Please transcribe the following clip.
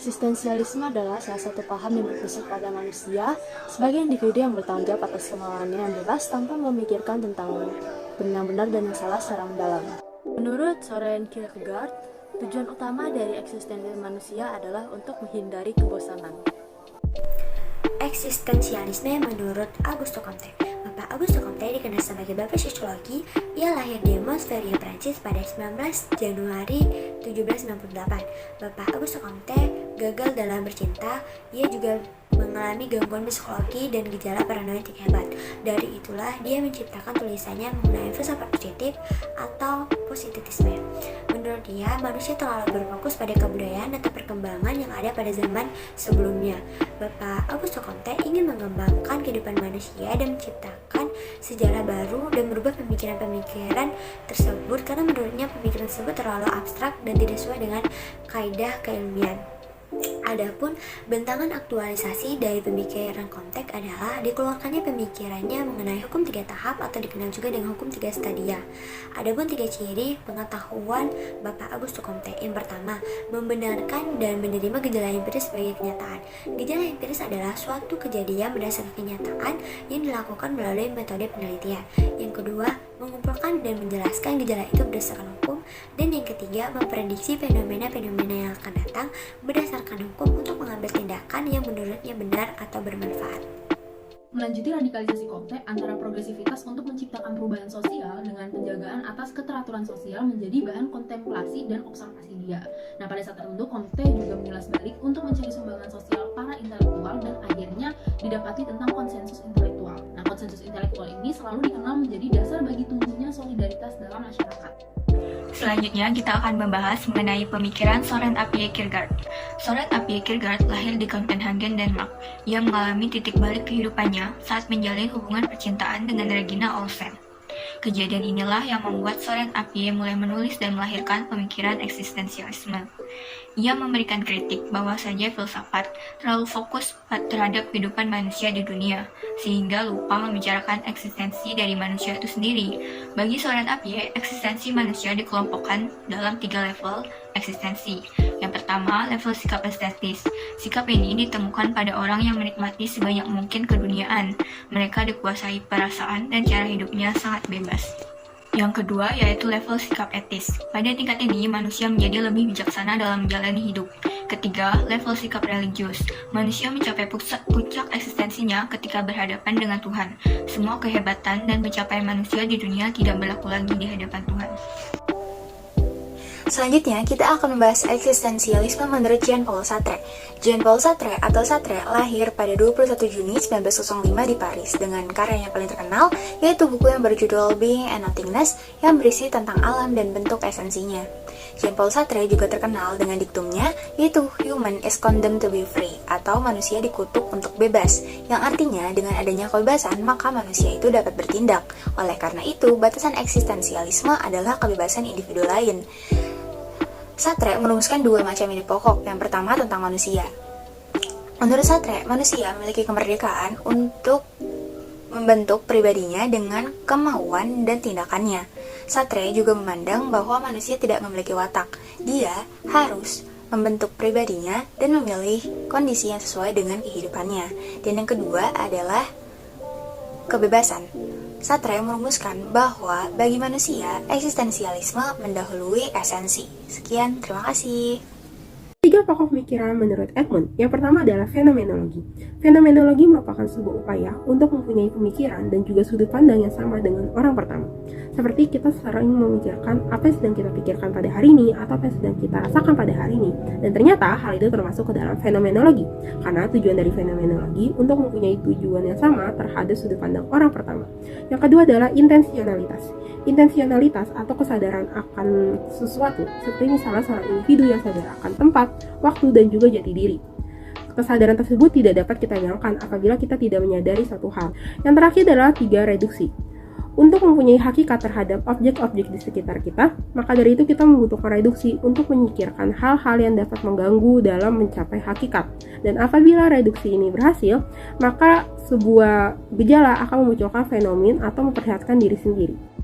Eksistensialisme adalah salah satu paham yang berpusat pada manusia sebagai individu yang bertanggung jawab atas kemauannya yang bebas tanpa memikirkan tentang yang benar dan yang salah secara mendalam. Menurut Søren Kierkegaard, tujuan utama dari eksistensi manusia adalah untuk menghindari kebosanan. Eksistensialisme menurut Auguste Comte. Bapak Auguste Comte dikenal sebagai bapak sosiologi. Ia lahir di Montpellier, Prancis pada 19 Januari 1798. Bapak Auguste Comte gagal dalam bercinta. Ia juga mengalami gangguan psikologi dan gejala paranoid yang hebat. Dari itulah dia menciptakan tulisannya mengenai filsafat positif atau positivisme. Menurut dia, manusia terlalu berfokus pada kebudayaan atau perkembangan yang ada pada zaman sebelumnya. Bapak Auguste Comte ingin mengembangkan kehidupan manusia dan menciptakan sejarah baru dan merubah pemikiran-pemikiran tersebut karena menurutnya pemikiran tersebut terlalu abstrak dan tidak sesuai dengan kaidah keilmian. Adapun bentangan aktualisasi dari pemikiran Comte adalah dikeluarkannya pemikirannya mengenai hukum 3 tahap atau dikenal juga dengan hukum 3 stadia. Adapun 3 ciri pengetahuan Bapak Auguste Comte. Yang pertama, membenarkan dan menerima gejala empiris sebagai kenyataan. Gejala empiris adalah suatu kejadian berdasarkan kenyataan yang dilakukan melalui metode penelitian. Yang kedua, mengumpulkan dan menjelaskan gejala itu berdasarkan hukum. Dan yang ketiga, memprediksi fenomena-fenomena yang akan datang berdasarkan hukum untuk mengambil tindakan yang menurutnya benar atau bermanfaat. Melanjuti radikalisasi Comte antara progresivitas untuk menciptakan perubahan sosial dengan penjagaan atas keteraturan sosial menjadi bahan kontemplasi dan observasi dia. Nah, pada saat tertentu Comte juga mengulas balik untuk mencari sumbangan sosial para intelektual dan akhirnya didapati tentang konsensus intelektual. Nah, konsensus intelektual ini selalu dikenal menjadi dasar bagi tumbuhnya solidaritas dalam masyarakat. Selanjutnya, kita akan membahas mengenai pemikiran Søren Apie Kierkegaard. Søren Apie Kierkegaard lahir di Copenhagen, Denmark. Ia mengalami titik balik kehidupannya saat menjalin hubungan percintaan dengan Regina Olsen. Kejadian inilah yang membuat Søren Apie mulai menulis dan melahirkan pemikiran eksistensialisme. Ia memberikan kritik bahwasanya filsafat terlalu fokus terhadap kehidupan manusia di dunia, sehingga lupa membicarakan eksistensi dari manusia itu sendiri. Bagi Søren Apie, eksistensi manusia dikelompokkan dalam 3 level eksistensi. Yang pertama, level sikap estetis. Sikap ini ditemukan pada orang yang menikmati sebanyak mungkin keduniaan. Mereka dikuasai perasaan dan cara hidupnya sangat bebas. Yang kedua yaitu level sikap etis. Pada tingkat ini, manusia menjadi lebih bijaksana dalam menjalani hidup. Ketiga, level sikap religius. Manusia mencapai puncak eksistensinya ketika berhadapan dengan Tuhan. Semua kehebatan dan pencapaian manusia di dunia tidak berlaku lagi di hadapan Tuhan. Selanjutnya, kita akan membahas eksistensialisme menurut Jean-Paul Sartre. Jean-Paul Sartre atau Sartre lahir pada 21 Juni 1905 di Paris dengan karya yang paling terkenal, yaitu buku yang berjudul Being and Nothingness yang berisi tentang alam dan bentuk esensinya. Jean-Paul Sartre juga terkenal dengan diktumnya, yaitu Human is condemned to be free, atau manusia dikutuk untuk bebas, yang artinya dengan adanya kebebasan, maka manusia itu dapat bertindak. Oleh karena itu, batasan eksistensialisme adalah kebebasan individu lain. Sartre merumuskan 2 macam ide pokok. Yang pertama tentang manusia. Menurut Sartre, manusia memiliki kemerdekaan untuk membentuk pribadinya dengan kemauan dan tindakannya. Sartre juga memandang bahwa manusia tidak memiliki watak. Dia harus membentuk pribadinya dan memilih kondisi yang sesuai dengan kehidupannya. Dan yang kedua adalah kebebasan. Sartre merumuskan bahwa bagi manusia, eksistensialisme mendahului esensi. Sekian, terima kasih. 3 pokok pemikiran menurut Edmund. Yang pertama adalah fenomenologi. Fenomenologi merupakan sebuah upaya untuk mempunyai pemikiran dan juga sudut pandang yang sama dengan orang pertama. Seperti kita sering memikirkan apa yang sedang kita pikirkan pada hari ini atau apa yang sedang kita rasakan pada hari ini. Dan ternyata hal itu termasuk ke dalam fenomenologi. Karena tujuan dari fenomenologi untuk mempunyai tujuan yang sama terhadap sudut pandang orang pertama. Yang kedua adalah intensionalitas. Intensionalitas atau kesadaran akan sesuatu, seperti misalnya seorang individu yang sadar akan tempat, waktu, dan juga jati diri. Kesadaran tersebut tidak dapat kita hilangkan apabila kita tidak menyadari satu hal. Yang terakhir adalah 3 reduksi. Untuk mempunyai hakikat terhadap objek-objek di sekitar kita, maka dari itu kita membutuhkan reduksi untuk menyingkirkan hal-hal yang dapat mengganggu dalam mencapai hakikat. Dan apabila reduksi ini berhasil, maka sebuah gejala akan memunculkan fenomen atau memperlihatkan diri sendiri.